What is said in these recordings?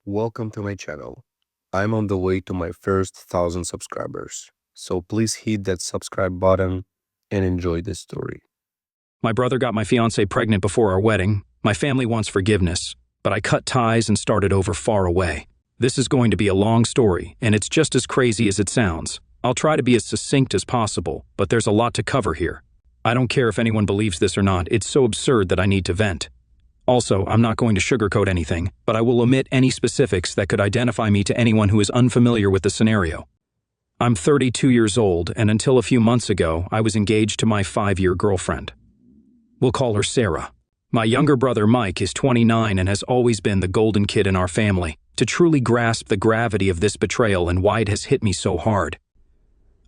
Welcome to my channel. I'm on the way to my first 1,000 subscribers, so please hit that subscribe button and enjoy this story. My brother got my fiancée pregnant before our wedding. My family wants forgiveness, but I cut ties and started over far away. This is going to be a long story, and it's just as crazy as it sounds. I'll try to be as succinct as possible, but there's a lot to cover here. I don't care if anyone believes this or not, it's so absurd that I need to vent. Also, I'm not going to sugarcoat anything, but I will omit any specifics that could identify me to anyone who is unfamiliar with the scenario. I'm 32 years old, and until a few months ago, I was engaged to my 5-year girlfriend. We'll call her Sarah. My younger brother Mike is 29 and has always been the golden kid in our family. To truly grasp the gravity of this betrayal and why it has hit me so hard,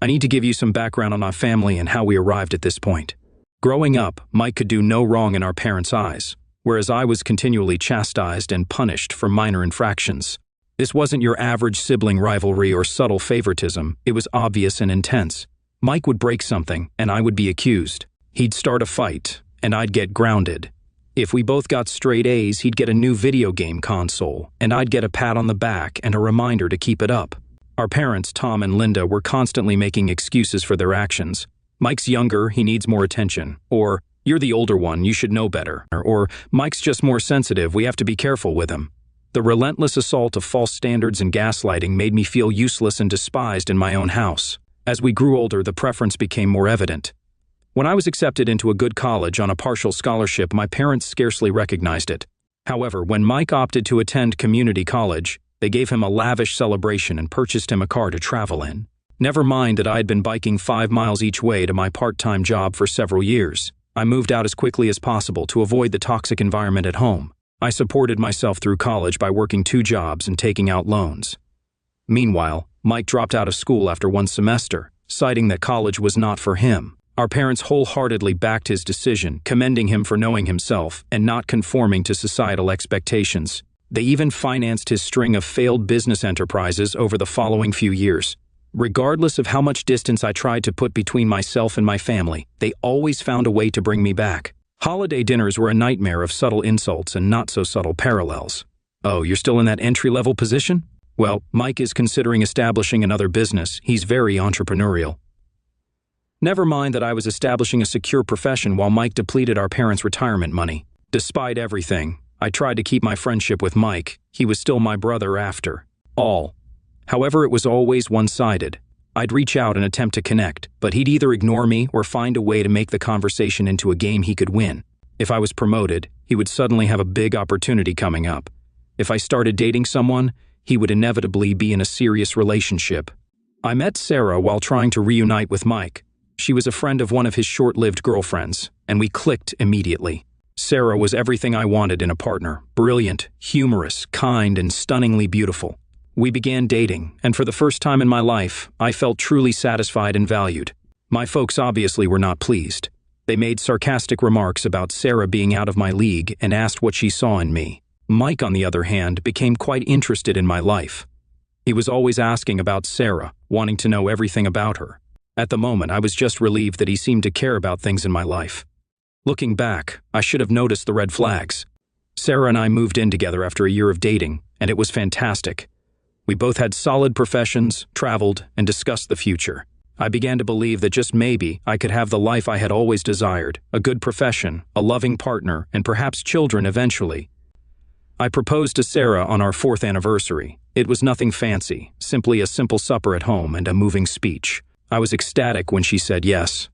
I need to give you some background on our family and how we arrived at this point. Growing up, Mike could do no wrong in our parents' eyes, whereas I was continually chastised and punished for minor infractions. This wasn't your average sibling rivalry or subtle favoritism, it was obvious and intense. Mike would break something, and I would be accused. He'd start a fight, and I'd get grounded. If we both got straight A's, he'd get a new video game console, and I'd get a pat on the back and a reminder to keep it up. Our parents, Tom and Linda, were constantly making excuses for their actions. Mike's younger, he needs more attention, or you're the older one, you should know better, or Mike's just more sensitive, we have to be careful with him. The relentless assault of false standards and gaslighting made me feel useless and despised in my own house. As we grew older, the preference became more evident. When I was accepted into a good college on a partial scholarship, my parents scarcely recognized it. However, when Mike opted to attend community college, they gave him a lavish celebration and purchased him a car to travel in. Never mind that I had been biking 5 miles each way to my part-time job for several years. I moved out as quickly as possible to avoid the toxic environment at home. I supported myself through college by working 2 jobs and taking out loans. Meanwhile, Mike dropped out of school after 1 semester, citing that college was not for him. Our parents wholeheartedly backed his decision, commending him for knowing himself and not conforming to societal expectations. They even financed his string of failed business enterprises over the following few years. Regardless of how much distance I tried to put between myself and my family, they always found a way to bring me back. Holiday dinners were a nightmare of subtle insults and not-so-subtle parallels. Oh, you're still in that entry-level position? Well, Mike is considering establishing another business. He's very entrepreneurial. Never mind that I was establishing a secure profession while Mike depleted our parents' retirement money. Despite everything, I tried to keep my friendship with Mike. He was still my brother after all. However, it was always one-sided. I'd reach out and attempt to connect, but he'd either ignore me or find a way to make the conversation into a game he could win. If I was promoted, he would suddenly have a big opportunity coming up. If I started dating someone, he would inevitably be in a serious relationship. I met Sarah while trying to reunite with Mike. She was a friend of one of his short-lived girlfriends, and we clicked immediately. Sarah was everything I wanted in a partner: brilliant, humorous, kind, and stunningly beautiful. We began dating, and for the first time in my life, I felt truly satisfied and valued. My folks obviously were not pleased. They made sarcastic remarks about Sarah being out of my league and asked what she saw in me. Mike, on the other hand, became quite interested in my life. He was always asking about Sarah, wanting to know everything about her. At the moment, I was just relieved that he seemed to care about things in my life. Looking back, I should have noticed the red flags. Sarah and I moved in together after a year of dating, and it was fantastic. We both had solid professions, traveled, and discussed the future. I began to believe that just maybe I could have the life I had always desired: a good profession, a loving partner, and perhaps children eventually. I proposed to Sarah on our 4th anniversary. It was nothing fancy, simply a simple supper at home and a moving speech. I was ecstatic when she said yes.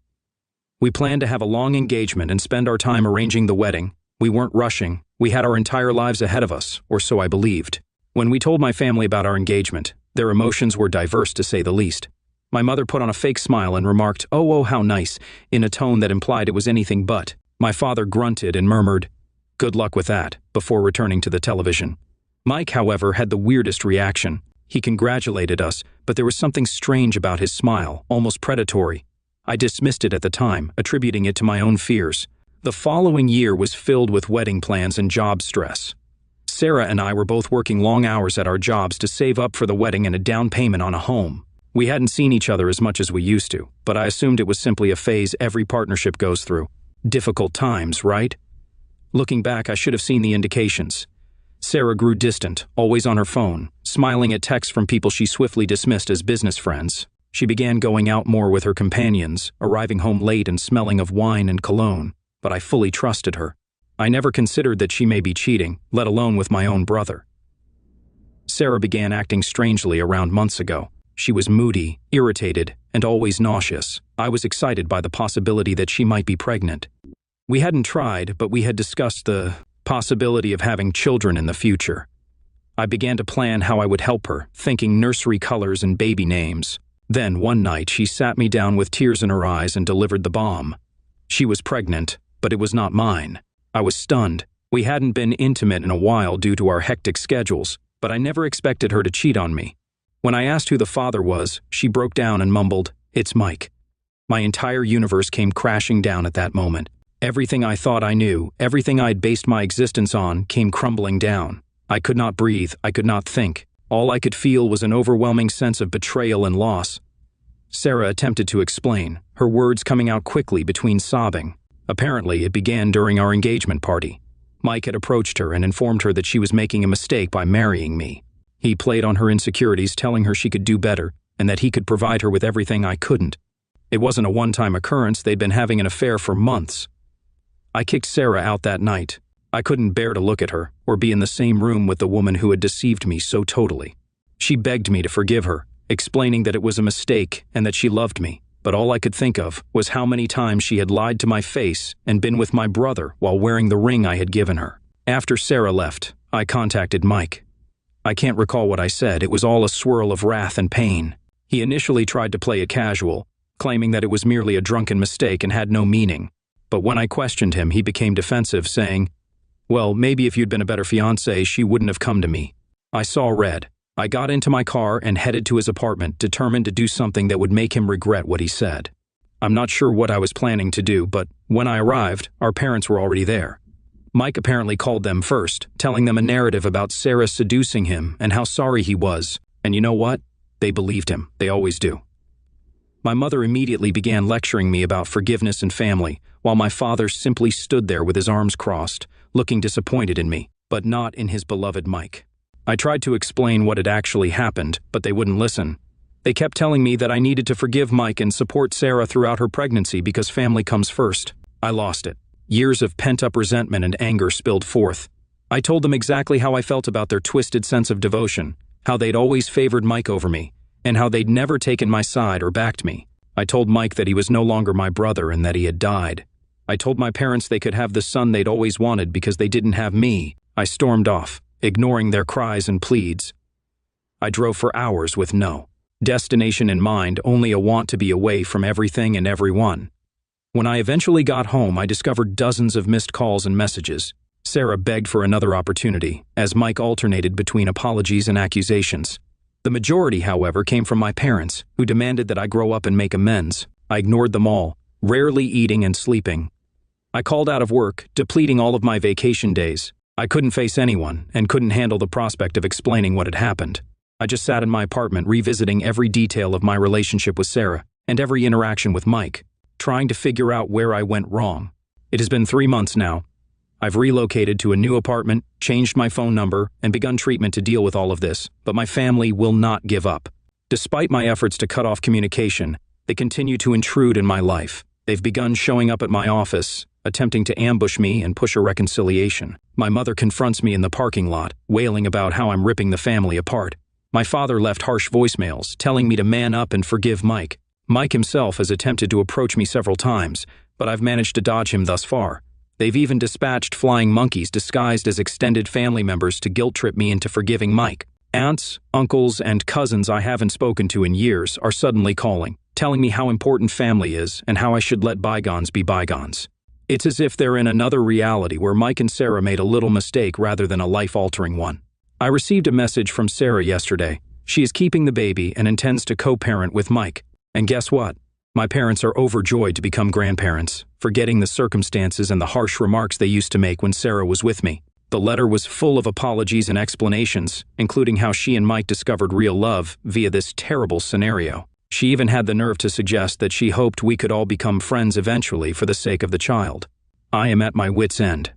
We planned to have a long engagement and spend our time arranging the wedding. We weren't rushing. We had our entire lives ahead of us, or so I believed. When we told my family about our engagement, their emotions were diverse to say the least. My mother put on a fake smile and remarked, "Oh, how nice," in a tone that implied it was anything but. My father grunted and murmured, "Good luck with that," before returning to the television. Mike, however, had the weirdest reaction. He congratulated us, but there was something strange about his smile, almost predatory. I dismissed it at the time, attributing it to my own fears. The following year was filled with wedding plans and job stress. Sarah and I were both working long hours at our jobs to save up for the wedding and a down payment on a home. We hadn't seen each other as much as we used to, but I assumed it was simply a phase every partnership goes through. Difficult times, right? Looking back, I should have seen the indications. Sarah grew distant, always on her phone, smiling at texts from people she swiftly dismissed as business friends. She began going out more with her companions, arriving home late and smelling of wine and cologne, but I fully trusted her. I never considered that she may be cheating, let alone with my own brother. Sarah began acting strangely around months ago. She was moody, irritated, and always nauseous. I was excited by the possibility that she might be pregnant. We hadn't tried, but we had discussed the possibility of having children in the future. I began to plan how I would help her, thinking nursery colors and baby names. Then, one night, she sat me down with tears in her eyes and delivered the bomb. She was pregnant, but it was not mine. I was stunned. We hadn't been intimate in a while due to our hectic schedules, but I never expected her to cheat on me. When I asked who the father was, she broke down and mumbled, "It's Mike." My entire universe came crashing down at that moment. Everything I thought I knew, everything I'd based my existence on, came crumbling down. I could not breathe, I could not think. All I could feel was an overwhelming sense of betrayal and loss. Sarah attempted to explain, her words coming out quickly between sobbing. Apparently, it began during our engagement party. Mike had approached her and informed her that she was making a mistake by marrying me. He played on her insecurities, telling her she could do better and that he could provide her with everything I couldn't. It wasn't a one-time occurrence, they'd been having an affair for months. I kicked Sarah out that night. I couldn't bear to look at her or be in the same room with the woman who had deceived me so totally. She begged me to forgive her, explaining that it was a mistake and that she loved me. But all I could think of was how many times she had lied to my face and been with my brother while wearing the ring I had given her. After Sarah left, I contacted Mike. I can't recall what I said, it was all a swirl of wrath and pain. He initially tried to play it casual, claiming that it was merely a drunken mistake and had no meaning. But when I questioned him, he became defensive, saying, "Well, maybe if you'd been a better fiancé, she wouldn't have come to me." I saw red. I got into my car and headed to his apartment, determined to do something that would make him regret what he said. I'm not sure what I was planning to do, but when I arrived, our parents were already there. Mike apparently called them first, telling them a narrative about Sarah seducing him and how sorry he was. And you know what? They believed him. They always do. My mother immediately began lecturing me about forgiveness and family, while my father simply stood there with his arms crossed, looking disappointed in me, but not in his beloved Mike. I tried to explain what had actually happened, but they wouldn't listen. They kept telling me that I needed to forgive Mike and support Sarah throughout her pregnancy because family comes first. I lost it. Years of pent-up resentment and anger spilled forth. I told them exactly how I felt about their twisted sense of devotion, how they'd always favored Mike over me, and how they'd never taken my side or backed me. I told Mike that he was no longer my brother and that he had died. I told my parents they could have the son they'd always wanted because they didn't have me. I stormed off, ignoring their cries and pleads. I drove for hours with no destination in mind, only a want to be away from everything and everyone. When I eventually got home, I discovered dozens of missed calls and messages. Sarah begged for another opportunity, as Mike alternated between apologies and accusations. The majority, however, came from my parents, who demanded that I grow up and make amends. I ignored them all, rarely eating and sleeping. I called out of work, depleting all of my vacation days. I couldn't face anyone and couldn't handle the prospect of explaining what had happened. I just sat in my apartment revisiting every detail of my relationship with Sarah and every interaction with Mike, trying to figure out where I went wrong. It has been 3 months now. I've relocated to a new apartment, changed my phone number, and begun treatment to deal with all of this, but my family will not give up. Despite my efforts to cut off communication, they continue to intrude in my life. They've begun showing up at my office, attempting to ambush me and push a reconciliation. My mother confronts me in the parking lot, wailing about how I'm ripping the family apart. My father left harsh voicemails, telling me to man up and forgive Mike. Mike himself has attempted to approach me several times, but I've managed to dodge him thus far. They've even dispatched flying monkeys disguised as extended family members to guilt-trip me into forgiving Mike. Aunts, uncles, and cousins I haven't spoken to in years are suddenly calling, telling me how important family is and how I should let bygones be bygones. It's as if they're in another reality where Mike and Sarah made a little mistake rather than a life-altering one. I received a message from Sarah yesterday. She is keeping the baby and intends to co-parent with Mike. And guess what? My parents are overjoyed to become grandparents, forgetting the circumstances and the harsh remarks they used to make when Sarah was with me. The letter was full of apologies and explanations, including how she and Mike discovered real love via this terrible scenario. She even had the nerve to suggest that she hoped we could all become friends eventually for the sake of the child. I am at my wit's end.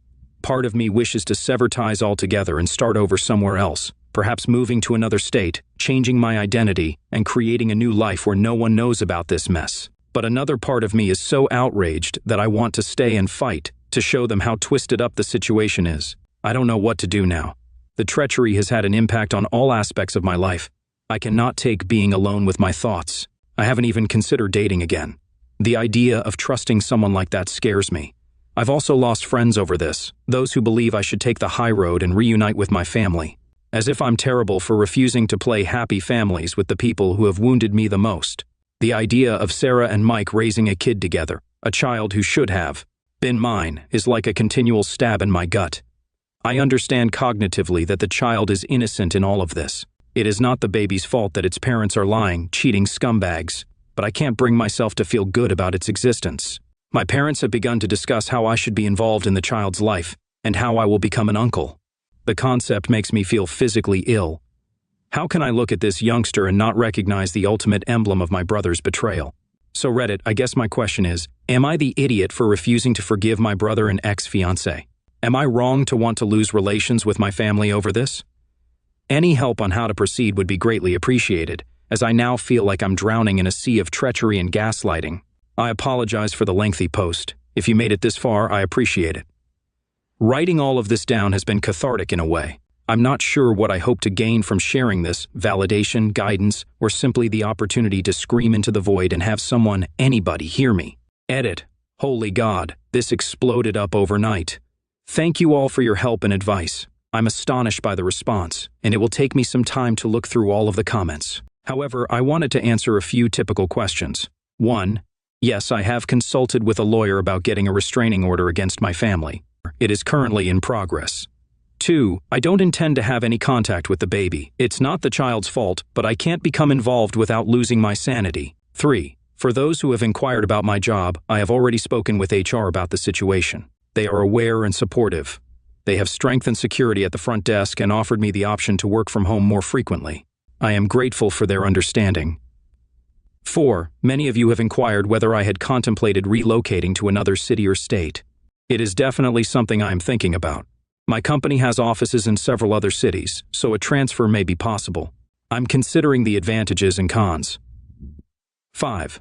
Part of me wishes to sever ties altogether and start over somewhere else, perhaps moving to another state, changing my identity, and creating a new life where no one knows about this mess. But another part of me is so outraged that I want to stay and fight, to show them how twisted up the situation is. I don't know what to do now. The treachery has had an impact on all aspects of my life. I cannot take being alone with my thoughts. I haven't even considered dating again. The idea of trusting someone like that scares me. I've also lost friends over this, those who believe I should take the high road and reunite with my family. As if I'm terrible for refusing to play happy families with the people who have wounded me the most. The idea of Sarah and Mike raising a kid together, a child who should have been mine, is like a continual stab in my gut. I understand cognitively that the child is innocent in all of this. It is not the baby's fault that its parents are lying, cheating scumbags, but I can't bring myself to feel good about its existence. My parents have begun to discuss how I should be involved in the child's life, and how I will become an uncle. The concept makes me feel physically ill. How can I look at this youngster and not recognize the ultimate emblem of my brother's betrayal? So Reddit, I guess my question is, am I the idiot for refusing to forgive my brother and ex-fiancé? Am I wrong to want to lose relations with my family over this? Any help on how to proceed would be greatly appreciated, as I now feel like I'm drowning in a sea of treachery and gaslighting. I apologize for the lengthy post. If you made it this far, I appreciate it. Writing all of this down has been cathartic in a way. I'm not sure what I hope to gain from sharing this, validation, guidance, or simply the opportunity to scream into the void and have someone, anybody, hear me. Edit. Holy God, this exploded up overnight. Thank you all for your help and advice. I'm astonished by the response, and it will take me some time to look through all of the comments. However, I wanted to answer a few typical questions. 1. Yes, I have consulted with a lawyer about getting a restraining order against my family. It is currently in progress. 2. I don't intend to have any contact with the baby. It's not the child's fault, but I can't become involved without losing my sanity. 3. For those who have inquired about my job, I have already spoken with HR about the situation. They are aware and supportive. They have strength and security at the front desk and offered me the option to work from home more frequently. I am grateful for their understanding. 4. Many of you have inquired whether I had contemplated relocating to another city or state. It is definitely something I am thinking about. My company has offices in several other cities, so a transfer may be possible. I'm considering the advantages and cons. 5.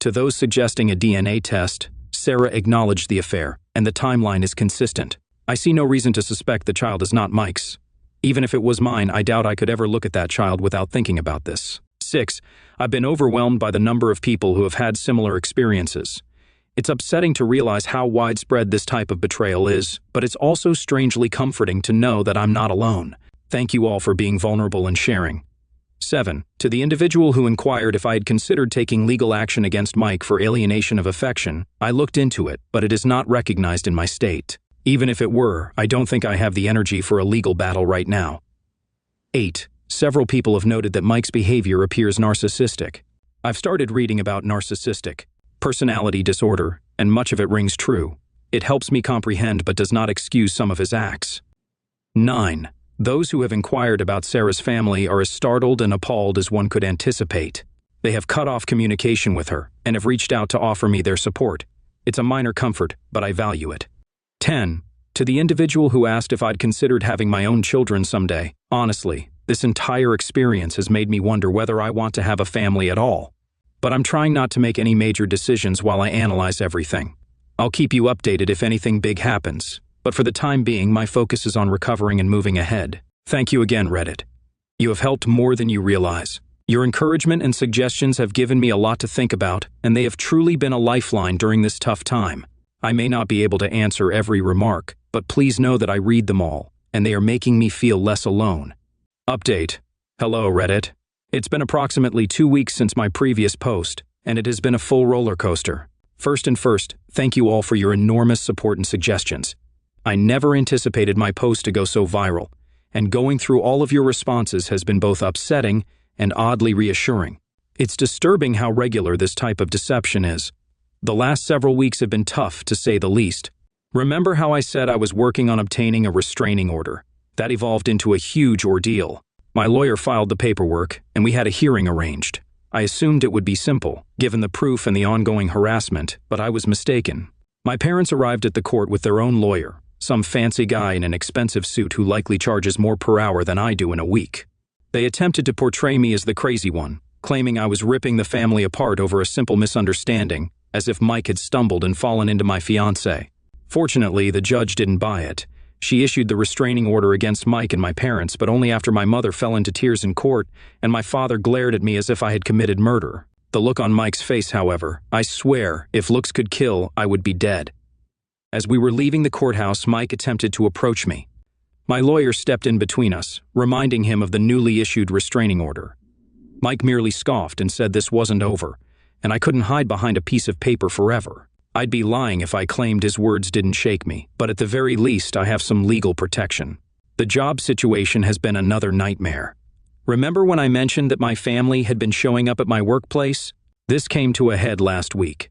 To those suggesting a DNA test, Sarah acknowledged the affair, and the timeline is consistent. I see no reason to suspect the child is not Mike's. Even if it was mine, I doubt I could ever look at that child without thinking about this. 6. I've been overwhelmed by the number of people who have had similar experiences. It's upsetting to realize how widespread this type of betrayal is, but it's also strangely comforting to know that I'm not alone. Thank you all for being vulnerable and sharing. 7. To the individual who inquired if I had considered taking legal action against Mike for alienation of affection, I looked into it, but it is not recognized in my state. Even if it were, I don't think I have the energy for a legal battle right now. 8. Several people have noted that Mike's behavior appears narcissistic. I've started reading about narcissistic personality disorder, and much of it rings true. It helps me comprehend but does not excuse some of his acts. 9. Those who have inquired about Sarah's family are as startled and appalled as one could anticipate. They have cut off communication with her and have reached out to offer me their support. It's a minor comfort, but I value it. 10. To the individual who asked if I'd considered having my own children someday, honestly, this entire experience has made me wonder whether I want to have a family at all. But I'm trying not to make any major decisions while I analyze everything. I'll keep you updated if anything big happens, but for the time being, my focus is on recovering and moving ahead. Thank you again, Reddit. You have helped more than you realize. Your encouragement and suggestions have given me a lot to think about, and they have truly been a lifeline during this tough time. I may not be able to answer every remark, but please know that I read them all, and they are making me feel less alone. Update. Hello, Reddit. It's been approximately 2 weeks since my previous post, and it has been a full roller coaster. First, thank you all for your enormous support and suggestions. I never anticipated my post to go so viral, and going through all of your responses has been both upsetting and oddly reassuring. It's disturbing how regular this type of deception is. The last several weeks have been tough, to say the least. Remember how I said I was working on obtaining a restraining order? That evolved into a huge ordeal. My lawyer filed the paperwork, and we had a hearing arranged. I assumed it would be simple, given the proof and the ongoing harassment, but I was mistaken. My parents arrived at the court with their own lawyer, some fancy guy in an expensive suit who likely charges more per hour than I do in a week. They attempted to portray me as the crazy one, claiming I was ripping the family apart over a simple misunderstanding, as if Mike had stumbled and fallen into my fiancée. Fortunately, the judge didn't buy it. She issued the restraining order against Mike and my parents, but only after my mother fell into tears in court and my father glared at me as if I had committed murder. The look on Mike's face, however, I swear, if looks could kill, I would be dead. As we were leaving the courthouse, Mike attempted to approach me. My lawyer stepped in between us, reminding him of the newly issued restraining order. Mike merely scoffed and said this wasn't over, and I couldn't hide behind a piece of paper forever. I'd be lying if I claimed his words didn't shake me, but at the very least I have some legal protection. The job situation has been another nightmare. Remember when I mentioned that my family had been showing up at my workplace? This came to a head last week.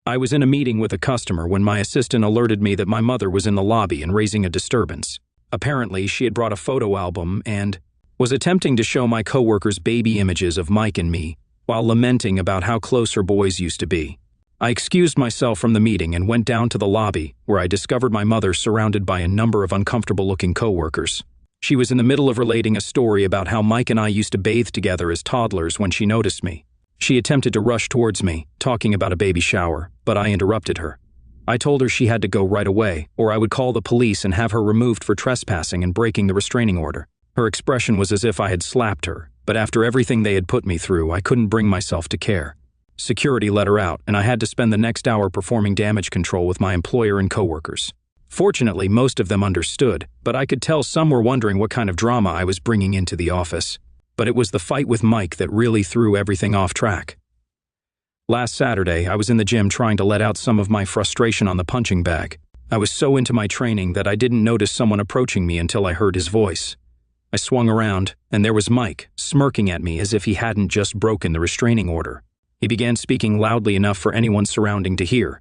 I was in a meeting with a customer when my assistant alerted me that my mother was in the lobby and raising a disturbance. Apparently, she had brought a photo album and was attempting to show my coworkers baby images of Mike and me, while lamenting about how close her boys used to be. I excused myself from the meeting and went down to the lobby, where I discovered my mother surrounded by a number of uncomfortable-looking coworkers. She was in the middle of relating a story about how Mike and I used to bathe together as toddlers when she noticed me. She attempted to rush towards me, talking about a baby shower, but I interrupted her. I told her she had to go right away, or I would call the police and have her removed for trespassing and breaking the restraining order. Her expression was as if I had slapped her, but after everything they had put me through, I couldn't bring myself to care. Security let her out, and I had to spend the next hour performing damage control with my employer and coworkers. Fortunately, most of them understood, but I could tell some were wondering what kind of drama I was bringing into the office. But it was the fight with Mike that really threw everything off track. Last Saturday, I was in the gym trying to let out some of my frustration on the punching bag. I was so into my training that I didn't notice someone approaching me until I heard his voice. I swung around, and there was Mike, smirking at me as if he hadn't just broken the restraining order. He began speaking loudly enough for anyone surrounding to hear.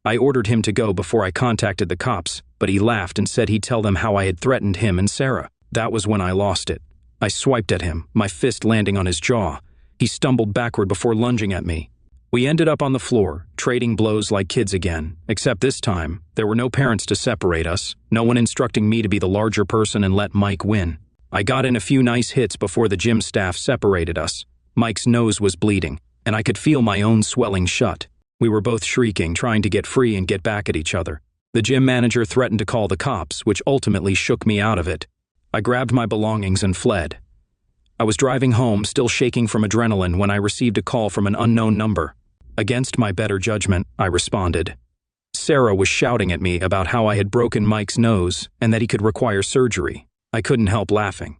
I ordered him to go before I contacted the cops, but he laughed and said he'd tell them how I had threatened him and Sarah. That was when I lost it. I swiped at him, my fist landing on his jaw. He stumbled backward before lunging at me. We ended up on the floor, trading blows like kids again, except this time, there were no parents to separate us, no one instructing me to be the larger person and let Mike win. I got in a few nice hits before the gym staff separated us. Mike's nose was bleeding, and I could feel my own swelling shut. We were both shrieking, trying to get free and get back at each other. The gym manager threatened to call the cops, which ultimately shook me out of it. I grabbed my belongings and fled. I was driving home, still shaking from adrenaline, when I received a call from an unknown number. Against my better judgment, I responded. Sarah was shouting at me about how I had broken Mike's nose and that he could require surgery. I couldn't help laughing.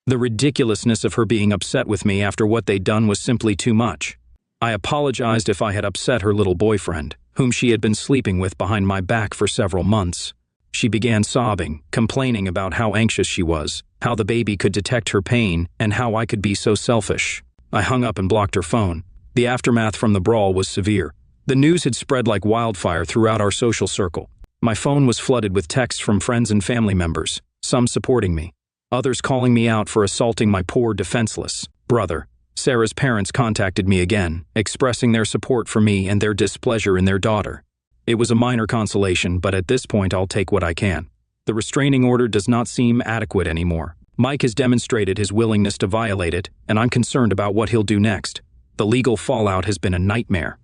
The ridiculousness of her being upset with me after what they'd done was simply too much. I apologized if I had upset her little boyfriend, whom she had been sleeping with behind my back for several months. She began sobbing, complaining about how anxious she was, how the baby could detect her pain, and how I could be so selfish. I hung up and blocked her phone. The aftermath from the brawl was severe. The news had spread like wildfire throughout our social circle. My phone was flooded with texts from friends and family members, some supporting me, others calling me out for assaulting my poor, defenseless brother. Sarah's parents contacted me again, expressing their support for me and their displeasure in their daughter. It was a minor consolation, but at this point I'll take what I can. The restraining order does not seem adequate anymore. Mike has demonstrated his willingness to violate it, and I'm concerned about what he'll do next. The legal fallout has been a nightmare.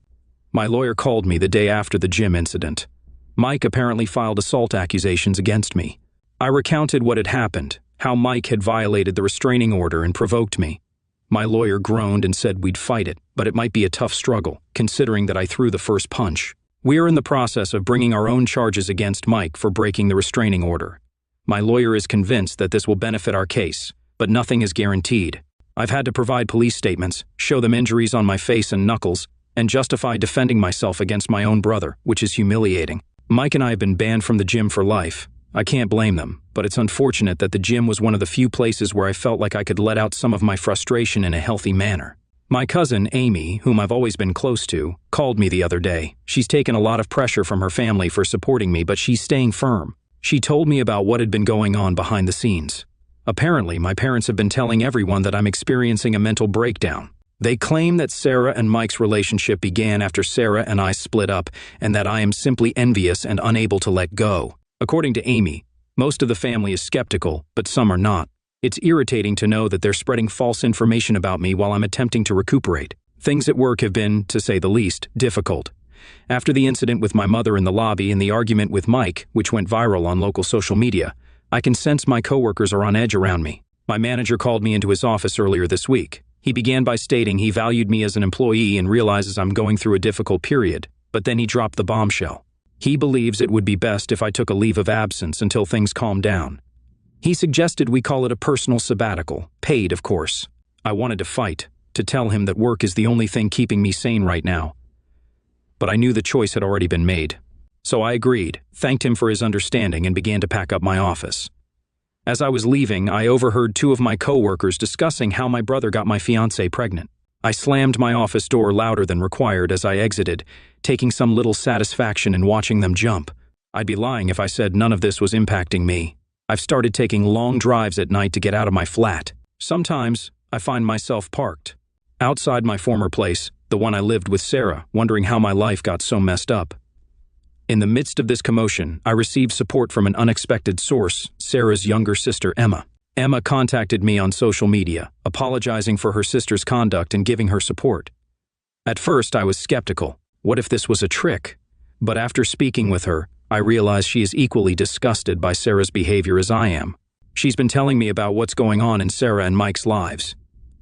My lawyer called me the day after the gym incident. Mike apparently filed assault accusations against me. I recounted what had happened, how Mike had violated the restraining order and provoked me. My lawyer groaned and said we'd fight it, but it might be a tough struggle, considering that I threw the first punch. We are in the process of bringing our own charges against Mike for breaking the restraining order. My lawyer is convinced that this will benefit our case, but nothing is guaranteed. I've had to provide police statements, show them injuries on my face and knuckles, and justify defending myself against my own brother, which is humiliating. Mike and I have been banned from the gym for life. I can't blame them, but it's unfortunate that the gym was one of the few places where I felt like I could let out some of my frustration in a healthy manner. My cousin, Amy, whom I've always been close to, called me the other day. She's taken a lot of pressure from her family for supporting me, but she's staying firm. She told me about what had been going on behind the scenes. Apparently, my parents have been telling everyone that I'm experiencing a mental breakdown. They claim that Sarah and Mike's relationship began after Sarah and I split up, and that I am simply envious and unable to let go. According to Amy, most of the family is skeptical, but some are not. It's irritating to know that they're spreading false information about me while I'm attempting to recuperate. Things at work have been, to say the least, difficult. After the incident with my mother in the lobby and the argument with Mike, which went viral on local social media, I can sense my coworkers are on edge around me. My manager called me into his office earlier this week. He began by stating he valued me as an employee and realizes I'm going through a difficult period, but then he dropped the bombshell. He believes it would be best if I took a leave of absence until things calm down. He suggested we call it a personal sabbatical, paid, of course. I wanted to fight, to tell him that work is the only thing keeping me sane right now. But I knew the choice had already been made. So I agreed, thanked him for his understanding, and began to pack up my office. As I was leaving, I overheard two of my coworkers discussing how my brother got my fiancée pregnant. I slammed my office door louder than required as I exited, taking some little satisfaction in watching them jump. I'd be lying if I said none of this was impacting me. I've started taking long drives at night to get out of my flat. Sometimes, I find myself parked outside my former place, the one I lived with Sarah, wondering how my life got so messed up. In the midst of this commotion, I received support from an unexpected source, Sarah's younger sister, Emma. Emma contacted me on social media, apologizing for her sister's conduct and giving her support. At first, I was skeptical. What if this was a trick? But after speaking with her, I realized she is equally disgusted by Sarah's behavior as I am. She's been telling me about what's going on in Sarah and Mike's lives.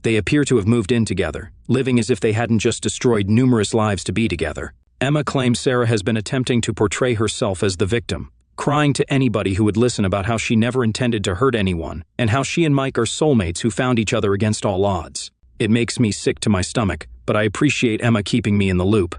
They appear to have moved in together, living as if they hadn't just destroyed numerous lives to be together. Emma claims Sarah has been attempting to portray herself as the victim, crying to anybody who would listen about how she never intended to hurt anyone and how she and Mike are soulmates who found each other against all odds. It makes me sick to my stomach, but I appreciate Emma keeping me in the loop.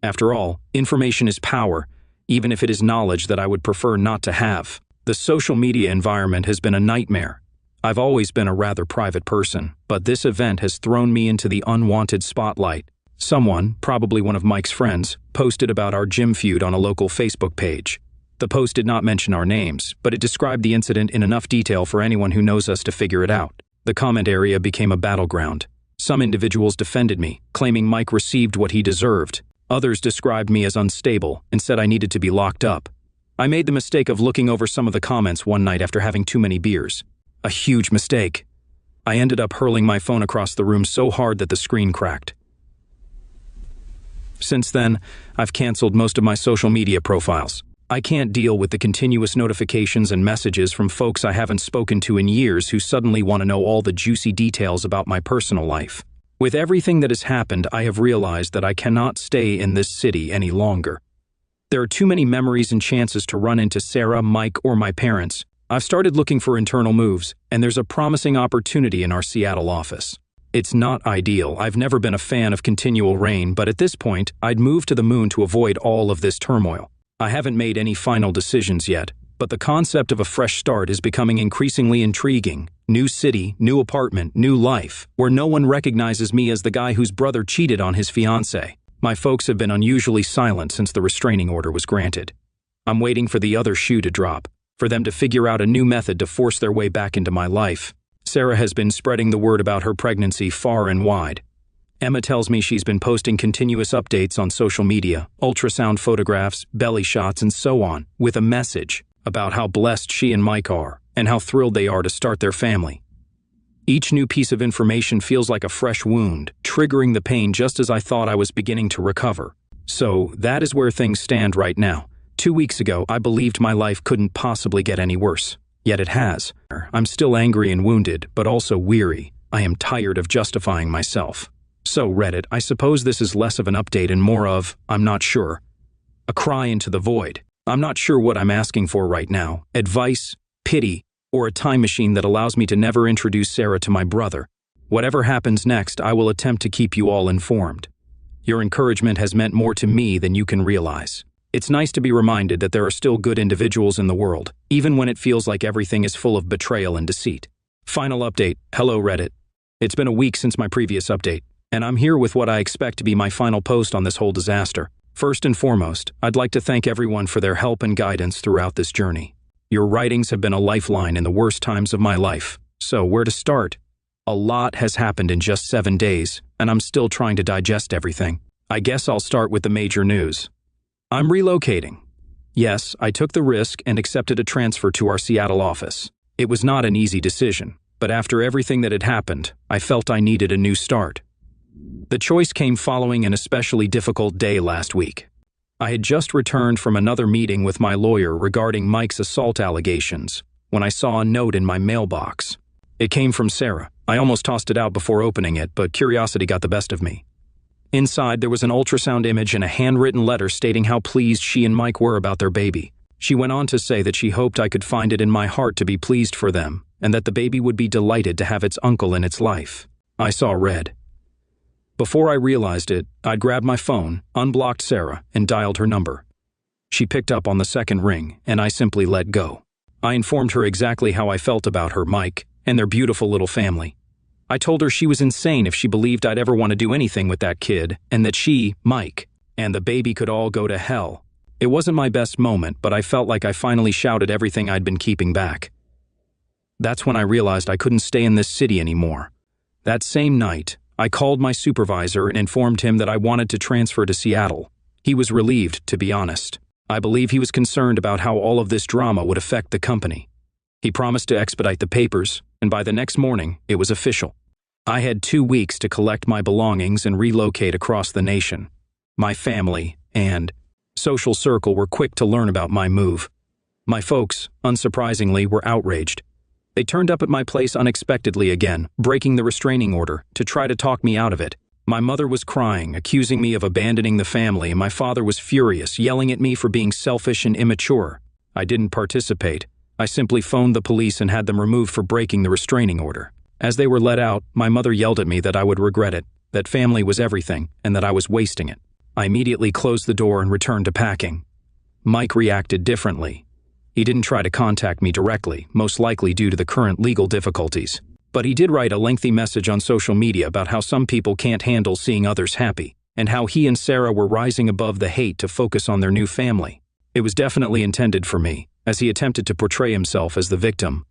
After all, information is power, even if it is knowledge that I would prefer not to have. The social media environment has been a nightmare. I've always been a rather private person, but this event has thrown me into the unwanted spotlight. Someone, probably one of Mike's friends, posted about our gym feud on a local Facebook page. The post did not mention our names, but it described the incident in enough detail for anyone who knows us to figure it out. The comment area became a battleground. Some individuals defended me, claiming Mike received what he deserved. Others described me as unstable and said I needed to be locked up. I made the mistake of looking over some of the comments one night after having too many beers. A huge mistake. I ended up hurling my phone across the room so hard that the screen cracked. Since then, I've canceled most of my social media profiles. I can't deal with the continuous notifications and messages from folks I haven't spoken to in years who suddenly want to know all the juicy details about my personal life. With everything that has happened, I have realized that I cannot stay in this city any longer. There are too many memories and chances to run into Sarah, Mike, or my parents. I've started looking for internal moves, and there's a promising opportunity in our Seattle office. It's not ideal. I've never been a fan of continual rain, but at this point, I'd move to the moon to avoid all of this turmoil. I haven't made any final decisions yet, but the concept of a fresh start is becoming increasingly intriguing. New city, new apartment, new life, where no one recognizes me as the guy whose brother cheated on his fiancée. My folks have been unusually silent since the restraining order was granted. I'm waiting for the other shoe to drop, for them to figure out a new method to force their way back into my life. Sarah has been spreading the word about her pregnancy far and wide. Emma tells me she's been posting continuous updates on social media, ultrasound photographs, belly shots, and so on, with a message about how blessed she and Mike are, and how thrilled they are to start their family. Each new piece of information feels like a fresh wound, triggering the pain just as I thought I was beginning to recover. So, that is where things stand right now. 2 weeks ago, I believed my life couldn't possibly get any worse. Yet it has. I'm still angry and wounded, but also weary. I am tired of justifying myself. So, Reddit, I suppose this is less of an update and more of, I'm not sure. A cry into the void. I'm not sure what I'm asking for right now. Advice, pity, or a time machine that allows me to never introduce Sarah to my brother. Whatever happens next, I will attempt to keep you all informed. Your encouragement has meant more to me than you can realize. It's nice to be reminded that there are still good individuals in the world, even when it feels like everything is full of betrayal and deceit. Final update. Hello, Reddit. It's been a week since my previous update, and I'm here with what I expect to be my final post on this whole disaster. First and foremost, I'd like to thank everyone for their help and guidance throughout this journey. Your writings have been a lifeline in the worst times of my life. So, where to start? A lot has happened in just 7 days, and I'm still trying to digest everything. I guess I'll start with the major news. I'm relocating. Yes, I took the risk and accepted a transfer to our Seattle office. It was not an easy decision, but after everything that had happened, I felt I needed a new start. The choice came following an especially difficult day last week. I had just returned from another meeting with my lawyer regarding Mike's assault allegations when I saw a note in my mailbox. It came from Sarah. I almost tossed it out before opening it, but curiosity got the best of me. Inside, there was an ultrasound image and a handwritten letter stating how pleased she and Mike were about their baby. She went on to say that she hoped I could find it in my heart to be pleased for them, and that the baby would be delighted to have its uncle in its life. I saw red. Before I realized it, I'd grabbed my phone, unblocked Sarah, and dialed her number. She picked up on the second ring, and I simply let go. I informed her exactly how I felt about her, Mike, and their beautiful little family. I told her she was insane if she believed I'd ever want to do anything with that kid, and that she, Mike, and the baby could all go to hell. It wasn't my best moment, but I felt like I finally shouted everything I'd been keeping back. That's when I realized I couldn't stay in this city anymore. That same night, I called my supervisor and informed him that I wanted to transfer to Seattle. He was relieved, to be honest. I believe he was concerned about how all of this drama would affect the company. He promised to expedite the papers, and by the next morning, it was official. I had 2 weeks to collect my belongings and relocate across the nation. My family and social circle were quick to learn about my move. My folks, unsurprisingly, were outraged. They turned up at my place unexpectedly again, breaking the restraining order, to try to talk me out of it. My mother was crying, accusing me of abandoning the family, and my father was furious, yelling at me for being selfish and immature. I didn't participate. I simply phoned the police and had them removed for breaking the restraining order. As they were let out, my mother yelled at me that I would regret it, that family was everything, and that I was wasting it. I immediately closed the door and returned to packing. Mike reacted differently. He didn't try to contact me directly, most likely due to the current legal difficulties. But he did write a lengthy message on social media about how some people can't handle seeing others happy, and how he and Sarah were rising above the hate to focus on their new family. It was definitely intended for me, as he attempted to portray himself as the victim.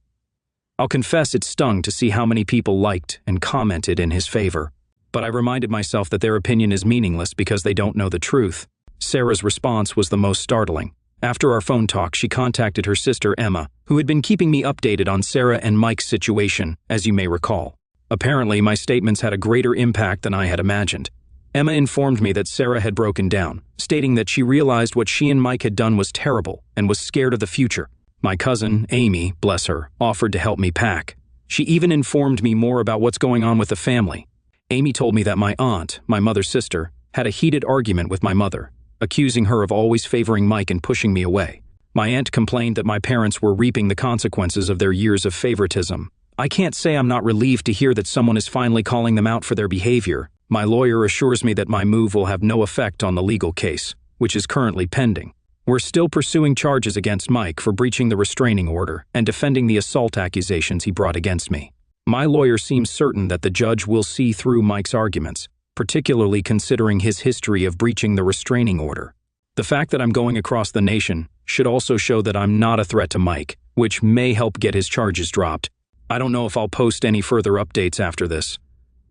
I'll confess it stung to see how many people liked and commented in his favor. But I reminded myself that their opinion is meaningless because they don't know the truth. Sarah's response was the most startling. After our phone talk, she contacted her sister Emma, who had been keeping me updated on Sarah and Mike's situation, as you may recall. Apparently, my statements had a greater impact than I had imagined. Emma informed me that Sarah had broken down, stating that she realized what she and Mike had done was terrible and was scared of the future. My cousin, Amy, bless her, offered to help me pack. She even informed me more about what's going on with the family. Amy told me that my aunt, my mother's sister, had a heated argument with my mother, accusing her of always favoring Mike and pushing me away. My aunt complained that my parents were reaping the consequences of their years of favoritism. I can't say I'm not relieved to hear that someone is finally calling them out for their behavior. My lawyer assures me that my move will have no effect on the legal case, which is currently pending. We're still pursuing charges against Mike for breaching the restraining order and defending the assault accusations he brought against me. My lawyer seems certain that the judge will see through Mike's arguments, particularly considering his history of breaching the restraining order. The fact that I'm going across the nation should also show that I'm not a threat to Mike, which may help get his charges dropped. I don't know if I'll post any further updates after this.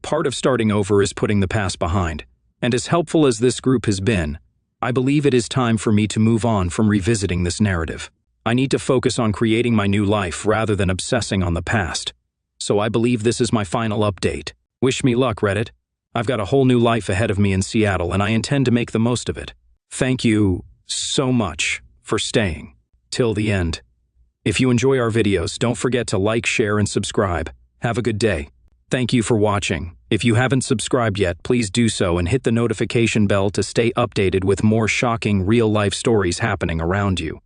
Part of starting over is putting the past behind, and as helpful as this group has been, I believe it is time for me to move on from revisiting this narrative. I need to focus on creating my new life rather than obsessing on the past. So I believe this is my final update. Wish me luck, Reddit. I've got a whole new life ahead of me in Seattle, and I intend to make the most of it. Thank you so much for staying till the end. If you enjoy our videos, don't forget to like, share, and subscribe. Have a good day. Thank you for watching. If you haven't subscribed yet, please do so and hit the notification bell to stay updated with more shocking real-life stories happening around you.